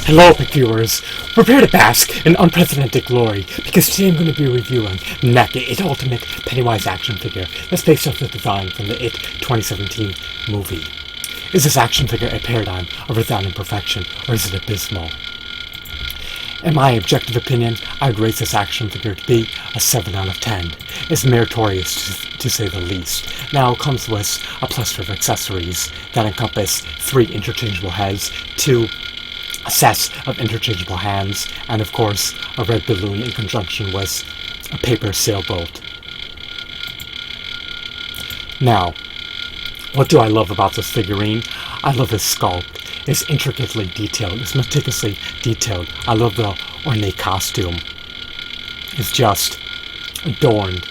Hello, epic viewers! Prepare to bask in unprecedented glory, because today I'm going to be reviewing the NECA It Ultimate Pennywise action figure that's based off the design from the It 2017 movie. Is this action figure a paradigm of resounding perfection, or is it abysmal? In my objective opinion, I would rate this action figure to be a 7 out of 10. It's meritorious to say the least. Now, it comes with a plethora of accessories that encompass 3 interchangeable heads, 2 sets of interchangeable hands, and of course, a red balloon in conjunction with a paper sailboat. Now, what do I love about this figurine? I love his sculpt. It's intricately detailed. It's meticulously detailed. I love the ornate costume. It's just adorned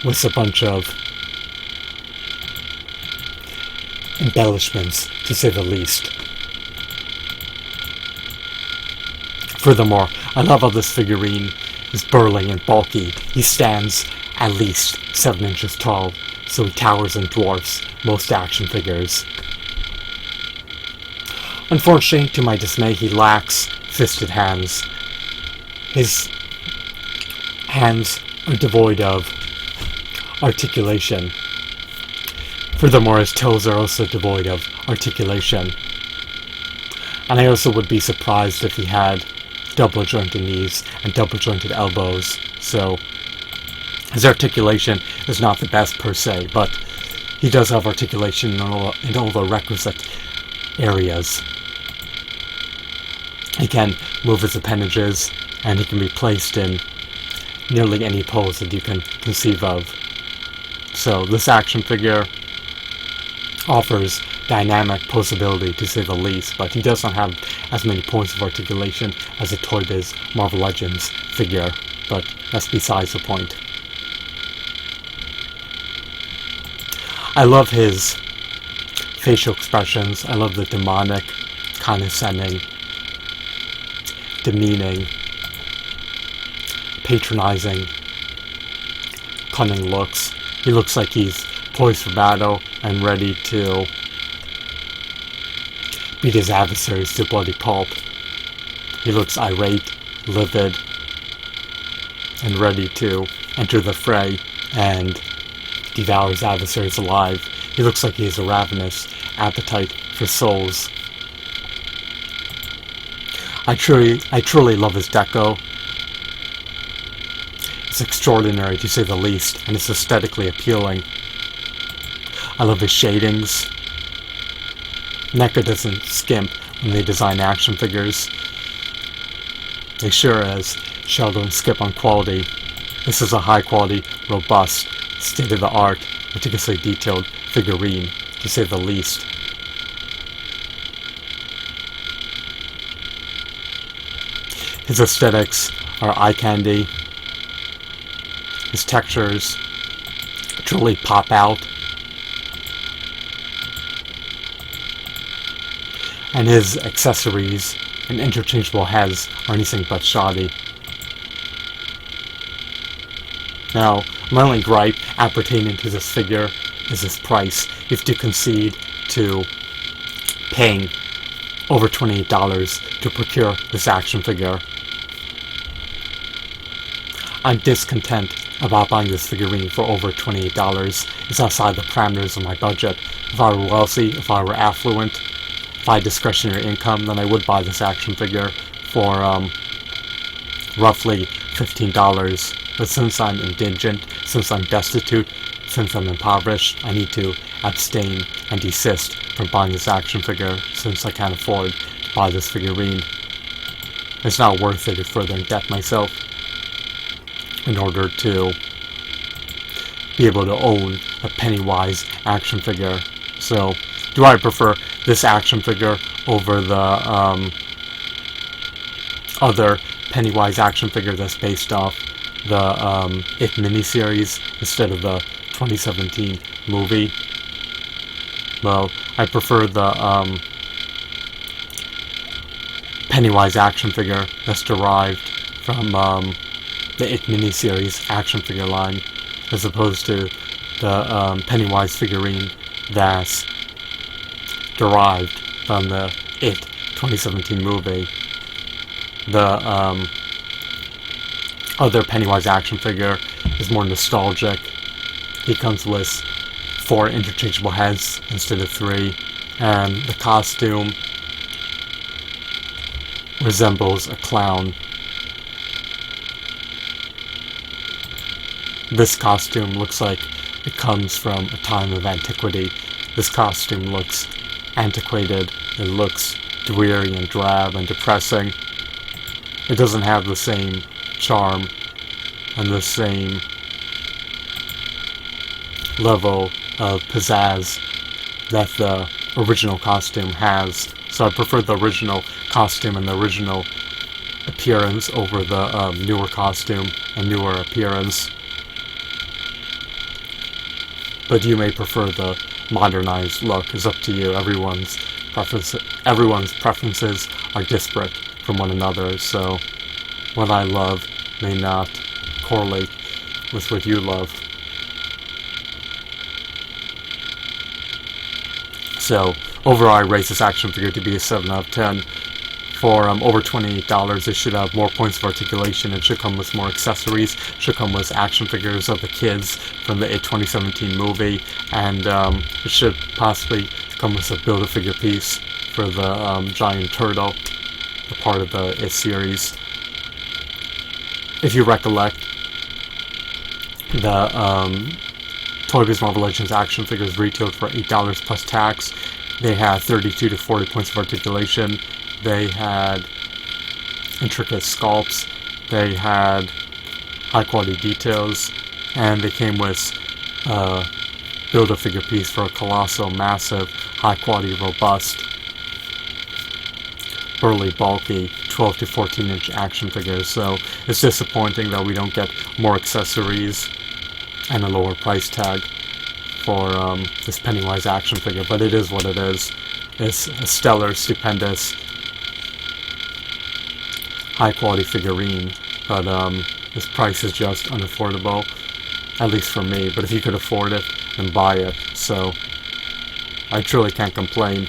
with a bunch of embellishments, to say the least. Furthermore, I love how this figurine is burly and bulky. He stands at least 7 inches tall, so he towers and dwarfs most action figures. Unfortunately, to my dismay, he lacks fisted hands. His hands are devoid of articulation. Furthermore, his toes are also devoid of articulation. And I also would be surprised if he had double jointed knees and double jointed elbows. So his articulation is not the best per se, but he does have articulation in all the requisite areas. He can move his appendages, and he can be placed in nearly any pose that you can conceive of. So this action figure offers dynamic posability, to say the least, but he does not have as many points of articulation as a Toy Biz Marvel Legends figure, but that's besides the point. I love his facial expressions. I love the demonic, condescending, demeaning, patronizing, cunning looks. He looks like he's poised for battle and ready to beat his adversaries to bloody pulp. He looks irate, livid, and ready to enter the fray and devour his adversaries alive. He looks like he has a ravenous appetite for souls. I truly love his deco. It's extraordinary, to say the least, and it's aesthetically appealing. I love his shadings. NECA doesn't skimp when they design action figures. They sure as shall don't skip on quality. This is a high quality, robust, state-of-the-art, meticulously detailed figurine, to say the least. His aesthetics are eye candy. His textures truly pop out. And his accessories and interchangeable heads are anything but shoddy. Now, my only gripe appertaining to this figure is his price. You have to concede to paying over $28 to procure this action figure. I'm discontent about buying this figurine for over $28. It's outside the parameters of my budget. If I were wealthy, if I were affluent, if I had discretionary income, then I would buy this action figure for roughly $15. But since I'm indigent, since I'm destitute, since I'm impoverished, I need to abstain and desist from buying this action figure since I can't afford to buy this figurine. It's not worth it to further indebt myself in order to be able to own a Pennywise action figure. So, do I prefer this action figure over the other Pennywise action figure that's based off the It miniseries instead of the 2017 movie? Well, I prefer the Pennywise action figure that's derived from the It miniseries action figure line, as opposed to the Pennywise figurine that's derived from the It 2017 movie. The other Pennywise action figure is more nostalgic. He comes with 4 interchangeable heads instead of 3, and the costume resembles a clown. This costume looks like it comes from a time of antiquity. This costume looks antiquated, it looks dreary and drab and depressing. It doesn't have the same charm and the same level of pizzazz that the original costume has. So I prefer the original costume and the original appearance over the newer costume and newer appearance. But you may prefer the modernized look. It's up to you. Everyone's preferences are disparate from one another, so what I love may not correlate with what you love. So overall, I rate this action figure to be a 7 out of 10. For over $28, it should have more points of articulation. It should come with more accessories. It should come with action figures of the kids from the It 2017 movie, and it should possibly come with a Build-A-Figure piece for the giant turtle, a part of the It series. If you recollect, the Toy Biz Marvel Legends action figures retailed for $8 plus tax. They had 32 to 40 points of articulation. They had intricate sculpts, they had high quality details, and they came with a Build-A-Figure piece for a colossal, massive, high quality, robust, burly, bulky 12 to 14 inch action figures. So it's disappointing that we don't get more accessories and a lower price tag for this Pennywise action figure, but it is what it is. It's a stellar, stupendous, high quality figurine, but this price is just unaffordable, at least for me. But if you could afford it, then buy it. So I truly can't complain.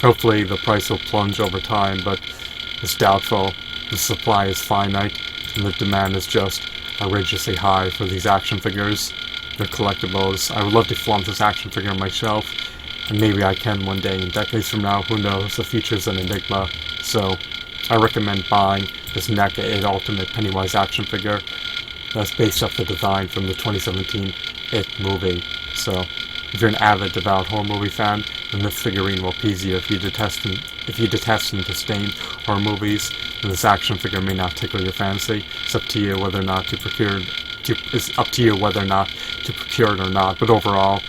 Hopefully the price will plunge over time, but it's doubtful. The supply is finite and the demand is just outrageously high for these action figures. They're collectibles. I would love to flaunt this action figure on my shelf, and maybe I can one day. In decades from now, who knows? The future's an enigma. So I recommend buying this NECA 8 Ultimate Pennywise action figure that's based off the design from the 2017 It movie. So if you're an avid, devout horror movie fan, then this figurine will appease you. If you detest and disdain horror movies, then this action figure may not tickle your fancy. It's up to you whether or not to procure it. It's up to you whether or not to procure it or not. But overall,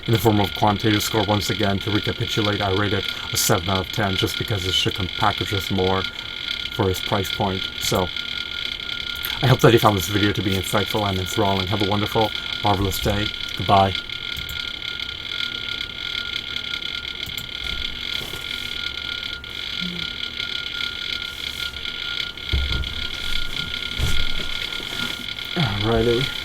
in the form of quantitative score, once again, to recapitulate, I rate it a 7 out of 10 just because it should come packaged with more for its price point. So I hope that you found this video to be insightful and enthralling. Have a wonderful, marvelous day. Goodbye. Alrighty.